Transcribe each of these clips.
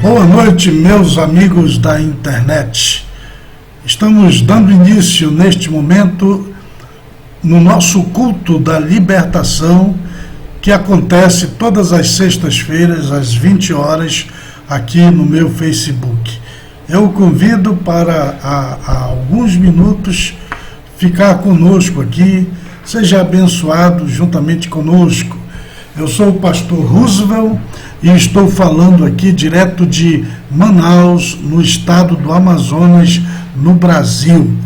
Boa noite, meus amigos da internet. Estamos dando início neste momento no nosso culto da libertação, que acontece todas as sextas-feiras às 20 horas aqui no meu Facebook. Eu o convido para há alguns minutos ficar conosco aqui, seja abençoado juntamente conosco. Eu sou o pastor Roosevelt e estou falando aqui direto de Manaus, no estado do Amazonas, no Brasil.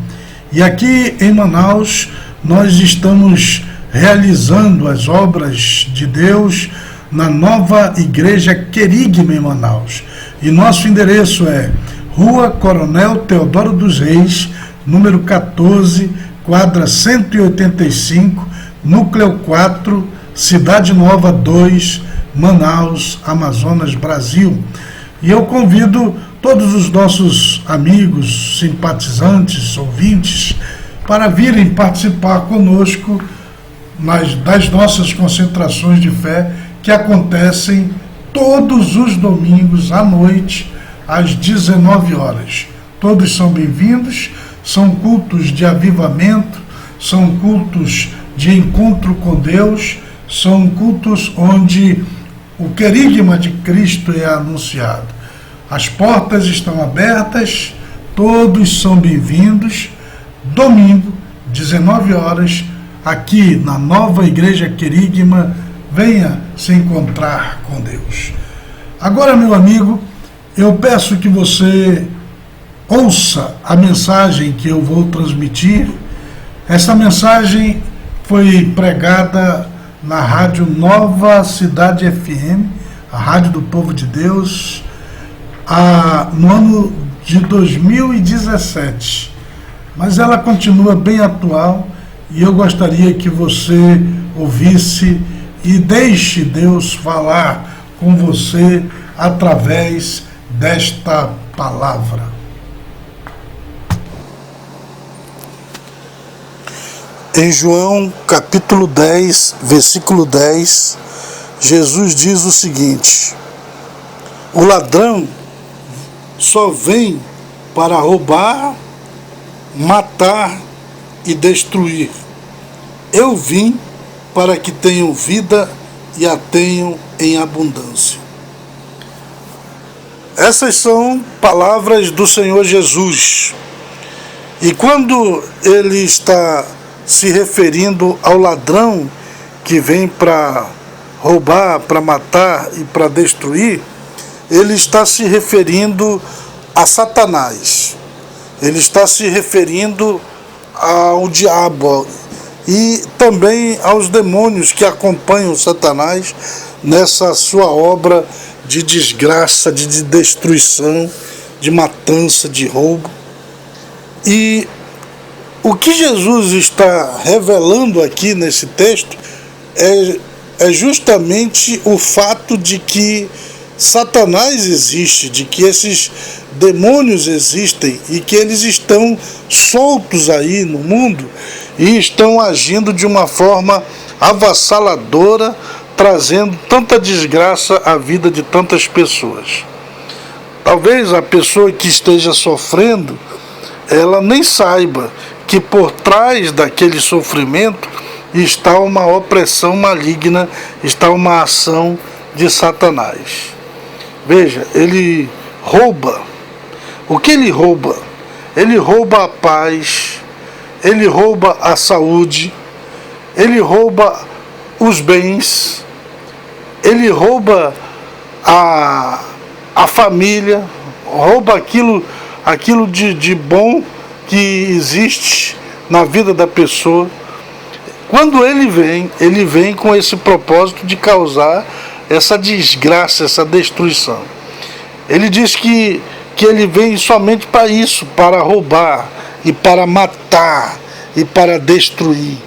E aqui em Manaus nós estamos realizando as obras de Deus na nova igreja Querigma em Manaus. E nosso endereço é Rua Coronel Teodoro dos Reis, número 14, quadra 185, núcleo 4, Cidade Nova 2, Manaus, Amazonas, Brasil. E eu convido todos os nossos amigos, simpatizantes, ouvintes, para virem participar conosco das nossas concentrações de fé que acontecem todos os domingos à noite, às 19 horas. Todos são bem-vindos, são cultos de avivamento, são cultos de encontro com Deus, são cultos onde o querigma de Cristo é anunciado. As portas estão abertas, todos são bem-vindos. Domingo, 19 horas, aqui na nova igreja Querigma, venha se encontrar com Deus. Agora, meu amigo, eu peço que você ouça a mensagem que eu vou transmitir. Essa mensagem foi pregada na Rádio Nova Cidade FM, a Rádio do Povo de Deus, no ano de 2017. Mas ela continua bem atual e eu gostaria que você ouvisse e deixe Deus falar com você através desta palavra. Em João capítulo 10, versículo 10, Jesus diz o seguinte: o ladrão só vem para roubar, matar e destruir. Eu vim para que tenham vida e a tenham em abundância. Essas são palavras do Senhor Jesus. E quando ele está se referindo ao ladrão que vem para roubar, para matar e para destruir, ele está se referindo a Satanás. Ele está se referindo ao diabo e também aos demônios que acompanham Satanás nessa sua obra de desgraça, de destruição, de matança, de roubo. E o que Jesus está revelando aqui nesse texto é justamente o fato de que Satanás existe, de que esses demônios existem e que eles estão soltos aí no mundo e estão agindo de uma forma avassaladora, trazendo tanta desgraça à vida de tantas pessoas. Talvez a pessoa que esteja sofrendo, ela nem saiba que por trás daquele sofrimento está uma opressão maligna, está uma ação de Satanás. Veja, ele rouba. O que ele rouba? Ele rouba a paz, ele rouba a saúde, ele rouba os bens, ele rouba a família, rouba aquilo de bom que existe na vida da pessoa. Quando ele vem com esse propósito de causar essa desgraça, essa destruição. Ele diz que ele vem somente para isso, para roubar e para matar e para destruir.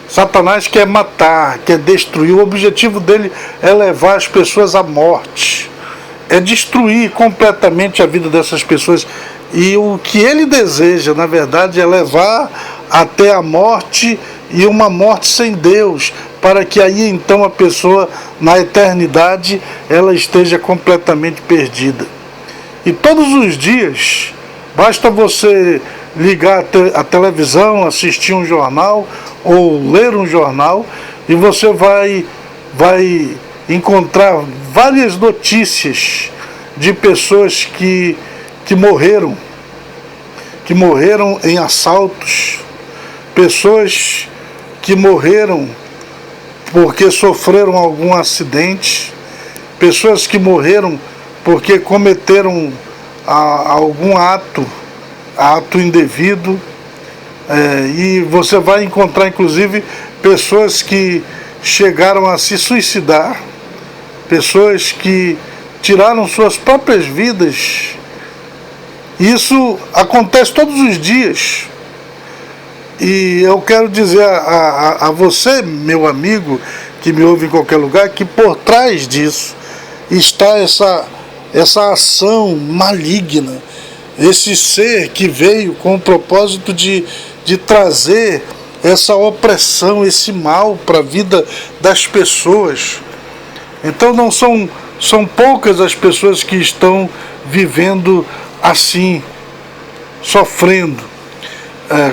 Satanás quer matar, quer destruir. O objetivo dele é levar as pessoas à morte, é destruir completamente a vida dessas pessoas. E o que ele deseja, na verdade, é levar até a morte, e uma morte sem Deus, para que aí então a pessoa, na eternidade, ela esteja completamente perdida. E todos os dias, basta você ligar a televisão, assistir um jornal ou ler um jornal e você vai encontrar várias notícias de pessoas que morreram em assaltos, pessoas que morreram porque sofreram algum acidente, pessoas que morreram porque cometeram algum ato indevido, e você vai encontrar inclusive pessoas que chegaram a se suicidar, pessoas que tiraram suas próprias vidas. Isso acontece todos os dias. E eu quero dizer a você, meu amigo, que me ouve em qualquer lugar, que por trás disso está essa ação maligna, esse ser que veio com o propósito de trazer essa opressão, esse mal para a vida das pessoas. Então não são poucas as pessoas que estão vivendo assim, sofrendo.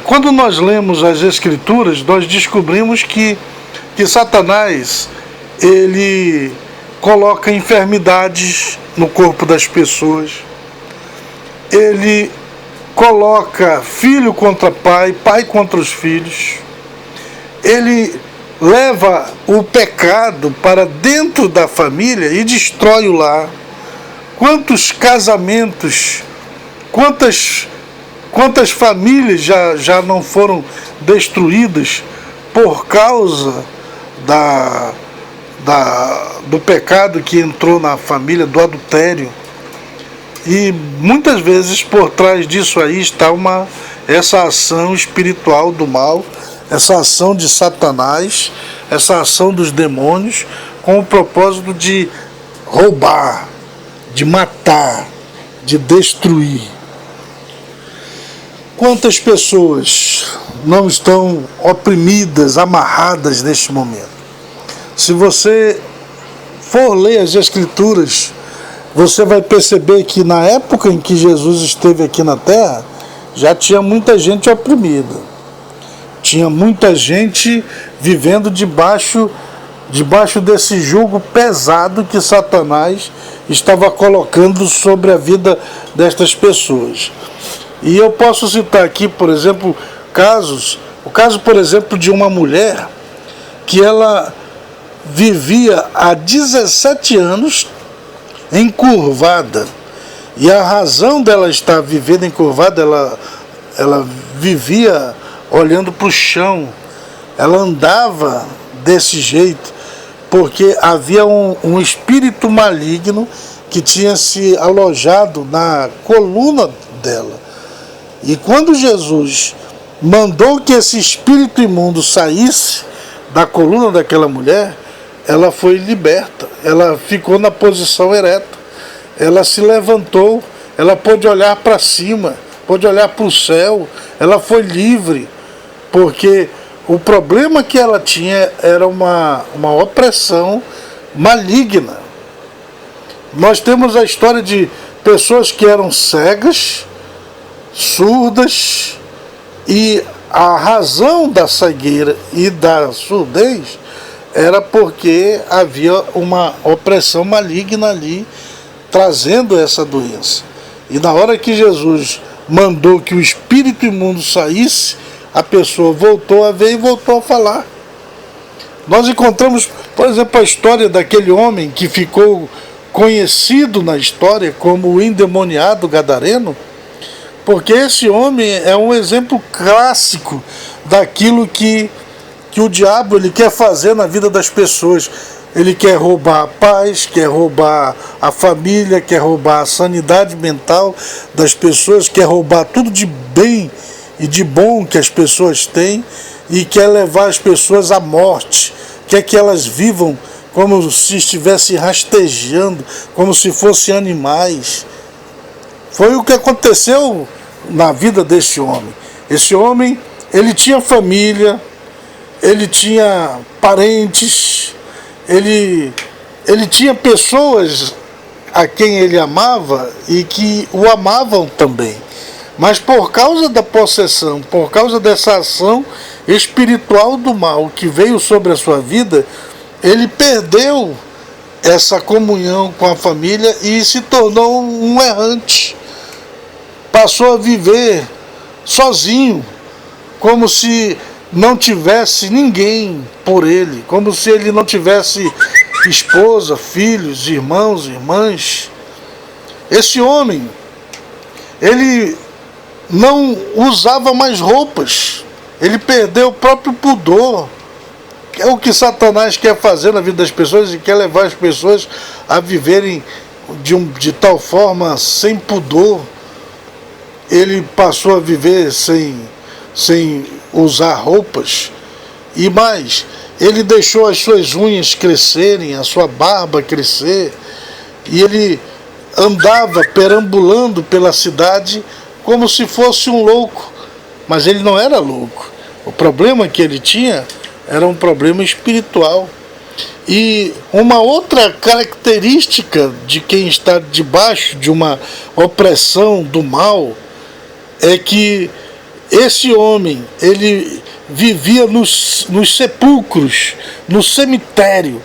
Quando nós lemos as Escrituras, nós descobrimos que Satanás, ele coloca enfermidades no corpo das pessoas, ele coloca filho contra pai, pai contra os filhos, ele leva o pecado para dentro da família e destrói o lar. Quantos casamentos, quantas famílias já não foram destruídas por causa do pecado que entrou na família, do adultério. E muitas vezes por trás disso aí está essa ação espiritual do mal, essa ação de Satanás, essa ação dos demônios, com o propósito de roubar, de matar, de destruir. Quantas pessoas não estão oprimidas, amarradas neste momento? Se você for ler as Escrituras, você vai perceber que na época em que Jesus esteve aqui na Terra, já tinha muita gente oprimida. Tinha muita gente vivendo debaixo desse jugo pesado que Satanás estava colocando sobre a vida destas pessoas. E eu posso citar aqui, por exemplo, o caso, por exemplo, de uma mulher que ela vivia há 17 anos encurvada. E a razão dela estar vivendo encurvada, ela vivia olhando para o chão, ela andava desse jeito, porque havia um espírito maligno que tinha se alojado na coluna dela. E quando Jesus mandou que esse espírito imundo saísse da coluna daquela mulher, ela foi liberta, ela ficou na posição ereta, ela se levantou, ela pôde olhar para cima, pôde olhar para o céu, ela foi livre, porque o problema que ela tinha era uma opressão maligna. Nós temos a história de pessoas que eram cegas, surdas, e a razão da cegueira e da surdez era porque havia uma opressão maligna ali trazendo essa doença. E na hora que Jesus mandou que o espírito imundo saísse, a pessoa voltou a ver e voltou a falar. Nós encontramos, por exemplo, a história daquele homem que ficou conhecido na história como o endemoniado gadareno, porque esse homem é um exemplo clássico daquilo que o diabo ele quer fazer na vida das pessoas. Ele quer roubar a paz, quer roubar a família, quer roubar a sanidade mental das pessoas, quer roubar tudo de bem e de bom que as pessoas têm e quer levar as pessoas à morte, quer que elas vivam como se estivessem rastejando, como se fossem animais. Foi o que aconteceu na vida desse homem. Esse homem, ele tinha família, ele tinha parentes, ele tinha pessoas a quem ele amava e que o amavam também. Mas por causa da possessão, por causa dessa ação espiritual do mal que veio sobre a sua vida, ele perdeu essa comunhão com a família e se tornou um errante. Passou a viver sozinho, como se não tivesse ninguém por ele, como se ele não tivesse esposa, filhos, irmãos, irmãs. Esse homem, ele não usava mais roupas, ele perdeu o próprio pudor. É o que Satanás quer fazer na vida das pessoas e quer levar as pessoas a viverem de tal forma sem pudor. Ele passou a viver sem usar roupas e mais, ele deixou as suas unhas crescerem, a sua barba crescer, e ele andava perambulando pela cidade como se fosse um louco, mas ele não era louco. O problema que ele tinha era um problema espiritual. E uma outra característica de quem está debaixo de uma opressão do mal é que esse homem, ele vivia nos sepulcros, no cemitério.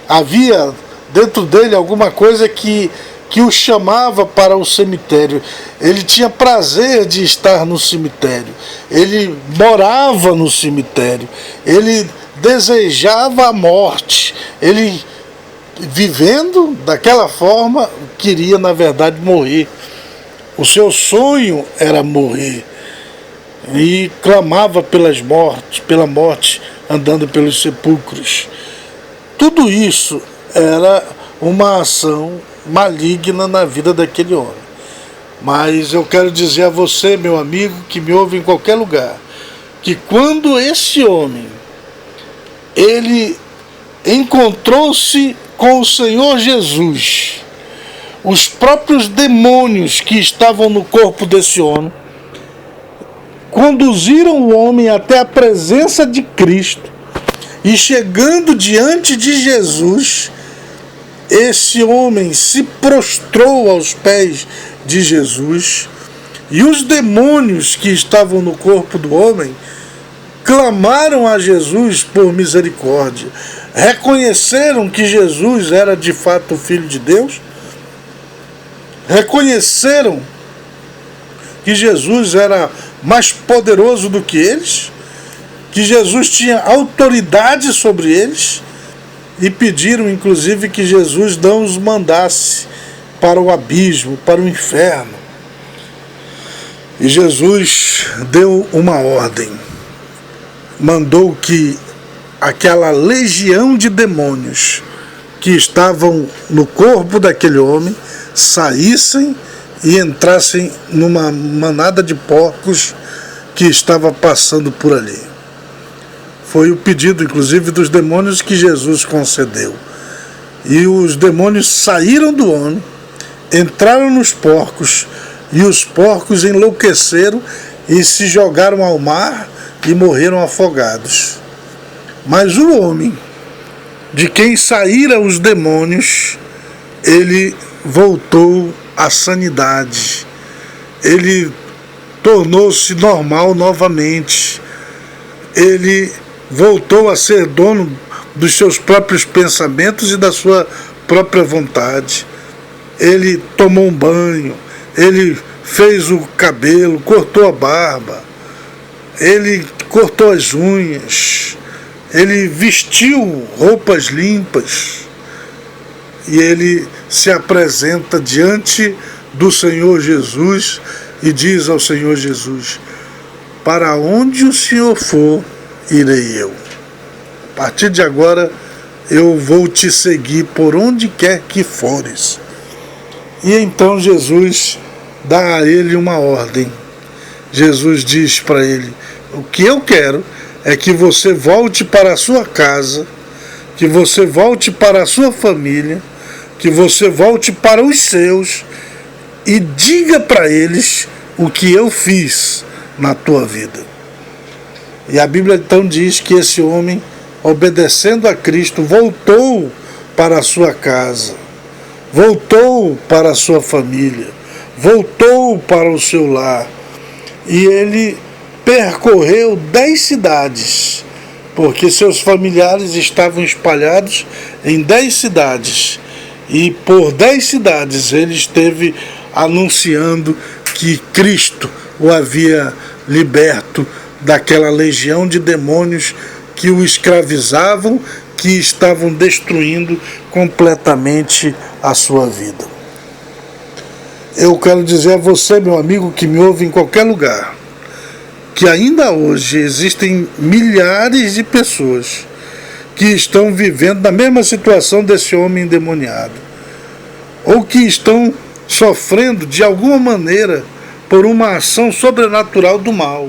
Havia dentro dele alguma coisa que o chamava para o cemitério. Ele tinha prazer de estar no cemitério. Ele morava no cemitério. Ele desejava a morte. Ele, vivendo daquela forma, queria, na verdade, morrer. O seu sonho era morrer. E clamava pela morte, andando pelos sepulcros. Tudo isso era uma ação maligna na vida daquele homem. Mas eu quero dizer a você, meu amigo, que me ouve em qualquer lugar, que quando esse homem, ele encontrou-se com o Senhor Jesus, os próprios demônios que estavam no corpo desse homem conduziram o homem até a presença de Cristo, e chegando diante de Jesus, esse homem se prostrou aos pés de Jesus, e os demônios que estavam no corpo do homem clamaram a Jesus por misericórdia, reconheceram que Jesus era de fato o Filho de Deus, reconheceram que Jesus era mais poderoso do que eles, que Jesus tinha autoridade sobre eles, e pediram inclusive que Jesus não os mandasse para o abismo, para o inferno. E Jesus deu uma ordem, mandou que aquela legião de demônios que estavam no corpo daquele homem saíssem e entrassem numa manada de porcos que estava passando por ali. Foi o pedido, inclusive, dos demônios que Jesus concedeu. E os demônios saíram do homem, entraram nos porcos, e os porcos enlouqueceram e se jogaram ao mar e morreram afogados. Mas o homem, de quem saíram os demônios, ele voltou à sanidade. Ele tornou-se normal novamente. Ele voltou a ser dono dos seus próprios pensamentos e da sua própria vontade. Ele tomou um banho, ele fez o cabelo, cortou a barba, ele cortou as unhas, ele vestiu roupas limpas e ele se apresenta diante do Senhor Jesus e diz ao Senhor Jesus: para onde o Senhor for, irei eu. A partir de agora eu vou te seguir por onde quer que fores. E então Jesus dá a ele uma ordem. Jesus diz para ele: o que eu quero é que você volte para a sua casa, que você volte para a sua família, que você volte para os seus e diga para eles o que eu fiz na tua vida. E a Bíblia então diz que esse homem, obedecendo a Cristo, voltou para a sua casa, voltou para a sua família, voltou para o seu lar. E ele percorreu 10 cidades, porque seus familiares estavam espalhados em 10 cidades. E por 10 cidades ele esteve anunciando que Cristo o havia liberto daquela legião de demônios que o escravizavam, que estavam destruindo completamente a sua vida. Eu quero dizer a você, meu amigo, que me ouve em qualquer lugar, que ainda hoje existem milhares de pessoas que estão vivendo na mesma situação desse homem endemoniado, ou que estão sofrendo de alguma maneira por uma ação sobrenatural do mal.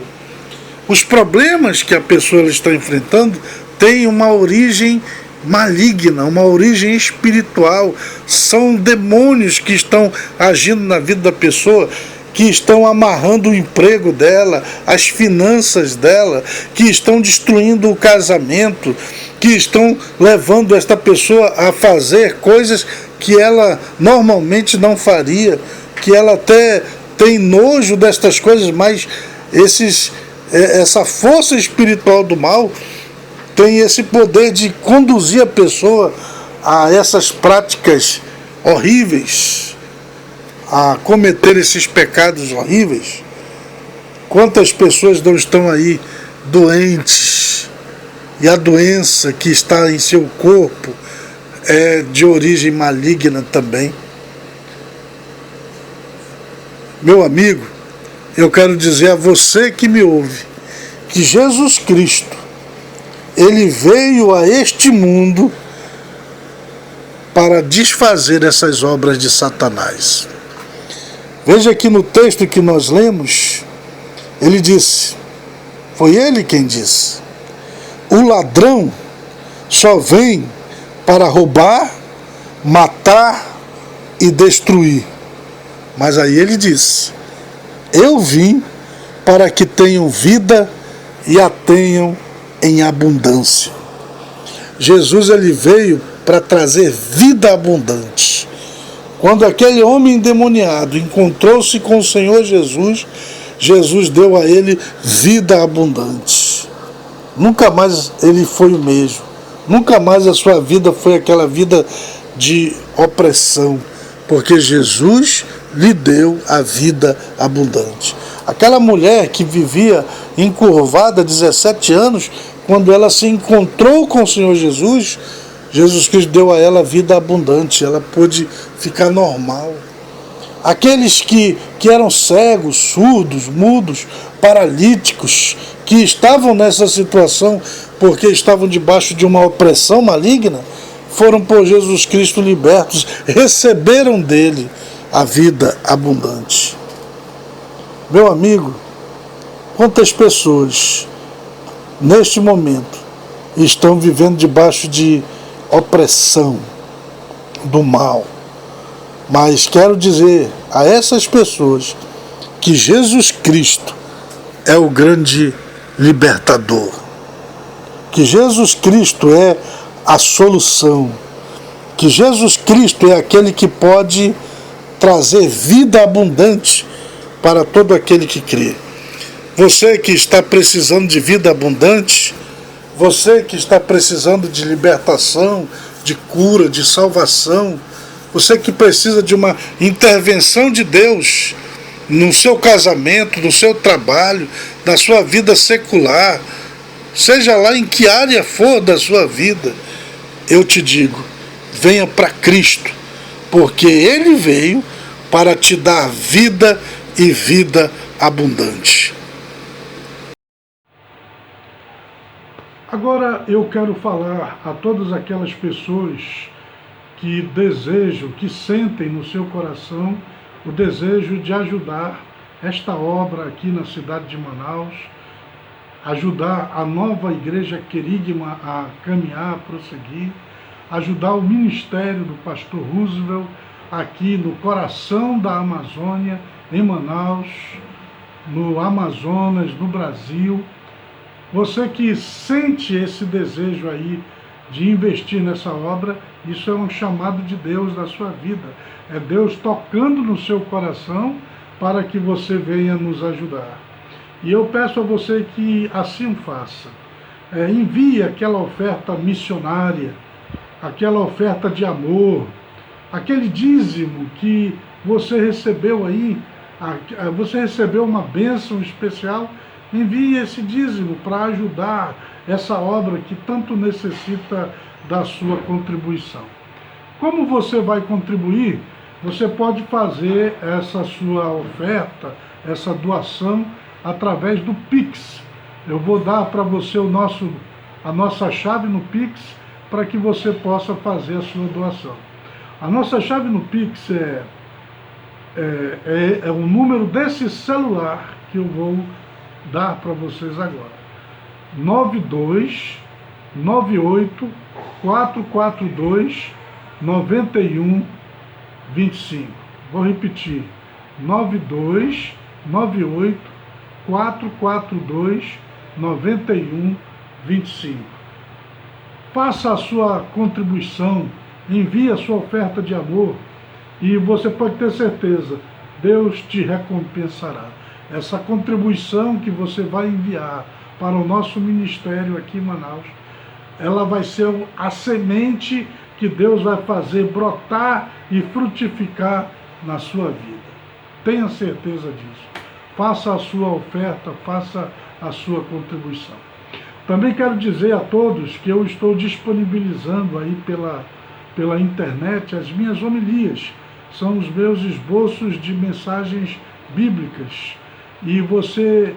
Os problemas que a pessoa está enfrentando têm uma origem maligna, uma origem espiritual. São demônios que estão agindo na vida da pessoa, que estão amarrando o emprego dela, as finanças dela, que estão destruindo o casamento, que estão levando esta pessoa a fazer coisas que ela normalmente não faria, que ela até tem nojo destas coisas, mas essa força espiritual do mal tem esse poder de conduzir a pessoa a essas práticas horríveis, a cometer esses pecados horríveis. Quantas pessoas não estão aí doentes, e a doença que está em seu corpo é de origem maligna também. Meu amigo, eu quero dizer a você que me ouve, que Jesus Cristo, ele veio a este mundo para desfazer essas obras de Satanás. Veja aqui no texto que nós lemos, ele disse, foi ele quem disse, o ladrão só vem para roubar, matar e destruir. Mas aí ele disse, eu vim para que tenham vida e a tenham em abundância. Jesus, ele veio para trazer vida abundante. Quando aquele homem endemoniado encontrou-se com o Senhor Jesus, Jesus deu a ele vida abundante. Nunca mais ele foi o mesmo. Nunca mais a sua vida foi aquela vida de opressão, porque Jesus lhe deu a vida abundante. Aquela mulher que vivia encurvada há 17 anos, quando ela se encontrou com o Senhor Jesus, Jesus Cristo deu a ela vida abundante, ela pôde ficar normal. Aqueles que eram cegos, surdos, mudos, paralíticos, que estavam nessa situação porque estavam debaixo de uma opressão maligna, foram por Jesus Cristo libertos, receberam dele a vida abundante. Meu amigo, quantas pessoas neste momento estão vivendo debaixo de opressão do mal? Mas quero dizer a essas pessoas que Jesus Cristo é o grande libertador, que Jesus Cristo é a solução, que Jesus Cristo é aquele que pode trazer vida abundante para todo aquele que crê. Você que está precisando de vida abundante, você que está precisando de libertação, de cura, de salvação, você que precisa de uma intervenção de Deus no seu casamento, no seu trabalho, na sua vida secular, seja lá em que área for da sua vida, eu te digo, venha para Cristo, porque Ele veio para te dar vida e vida abundante. Agora eu quero falar a todas aquelas pessoas que desejam, que sentem no seu coração o desejo de ajudar esta obra aqui na cidade de Manaus, ajudar a nova igreja Querigma a caminhar, a prosseguir, ajudar o ministério do pastor Roosevelt aqui no coração da Amazônia, em Manaus, no Amazonas, no Brasil. Você que sente esse desejo aí de investir nessa obra, isso é um chamado de Deus na sua vida. É Deus tocando no seu coração para que você venha nos ajudar. E eu peço a você que assim faça. Envie aquela oferta missionária, aquela oferta de amor, aquele dízimo que você recebeu aí, você recebeu uma bênção especial, envie esse dízimo para ajudar essa obra que tanto necessita da sua contribuição. Como você vai contribuir? Você pode fazer essa sua oferta, essa doação, através do Pix. Eu vou dar para você a nossa chave no Pix, para que você possa fazer a sua doação. A nossa chave no Pix é o número desse celular que eu vou dar para vocês agora. 9298-442-9125. Vou repetir. 9298-442-9125. Faça a sua contribuição, envie a sua oferta de amor e você pode ter certeza, Deus te recompensará. Essa contribuição que você vai enviar para o nosso ministério aqui em Manaus, ela vai ser a semente que Deus vai fazer brotar e frutificar na sua vida. Tenha certeza disso. Faça a sua oferta, faça a sua contribuição. Também quero dizer a todos que eu estou disponibilizando aí pela internet as minhas homilias. São os meus esboços de mensagens bíblicas. E você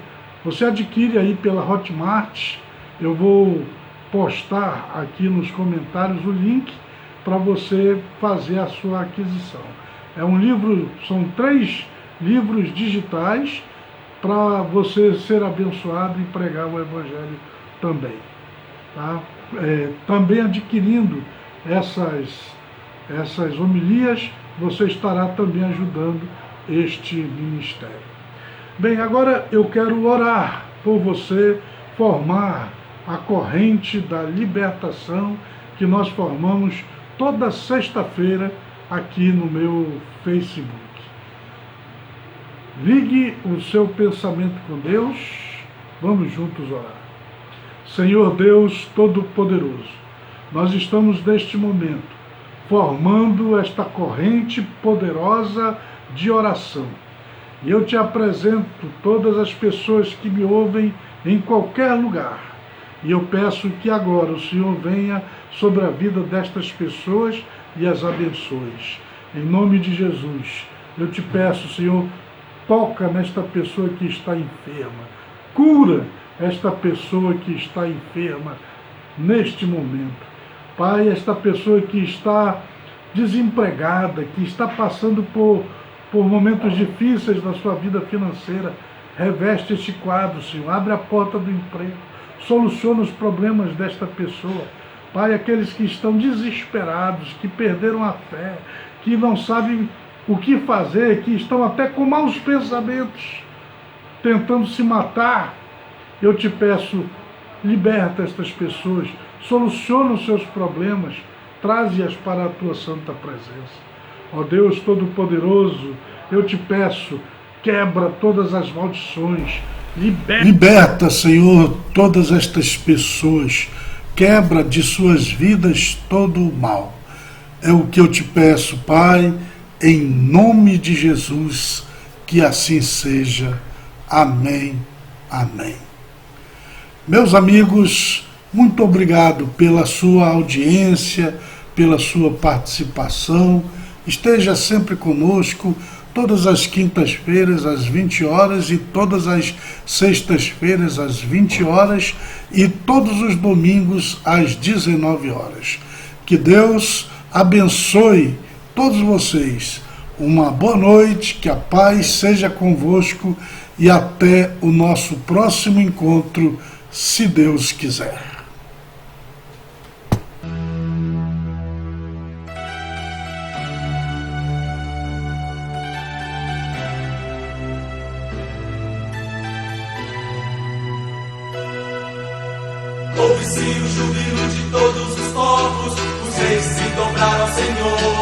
adquire aí pela Hotmart. Eu vou postar aqui nos comentários o link para você fazer a sua aquisição. São 3 livros digitais para você ser abençoado e pregar o Evangelho também. Tá? Também adquirindo essas homilias, você estará também ajudando este ministério. Bem, agora eu quero orar por você, formar a corrente da libertação que nós formamos toda sexta-feira aqui no meu Facebook. Ligue o seu pensamento com Deus, vamos juntos orar. Senhor Deus Todo-Poderoso, nós estamos neste momento formando esta corrente poderosa de oração. E eu te apresento todas as pessoas que me ouvem em qualquer lugar. E eu peço que agora o Senhor venha sobre a vida destas pessoas e as abençoe. Em nome de Jesus, eu te peço, Senhor, toca nesta pessoa que está enferma. Cura esta pessoa que está enferma neste momento. Pai, esta pessoa que está desempregada, que está passando por momentos difíceis na sua vida financeira, reveste este quadro, Senhor, abre a porta do emprego, soluciona os problemas desta pessoa. Pai, aqueles que estão desesperados, que perderam a fé, que não sabem o que fazer, que estão até com maus pensamentos, tentando se matar, eu te peço, liberta estas pessoas, soluciona os seus problemas, traze-as para a tua santa presença. Ó Deus Todo-Poderoso, eu te peço, quebra todas as maldições, liberta, Senhor, todas estas pessoas, quebra de suas vidas todo o mal. É o que eu te peço, Pai, em nome de Jesus, que assim seja. Amém, amém. Meus amigos, muito obrigado pela sua audiência, pela sua participação. Esteja sempre conosco, todas as quintas-feiras às 20 horas e todas as sextas-feiras às 20 horas e todos os domingos às 19 horas. Que Deus abençoe todos vocês. Uma boa noite, que a paz seja convosco e até o nosso próximo encontro, se Deus quiser. Ouve-se o júbilo de todos os povos, os reis se dobraram ao Senhor.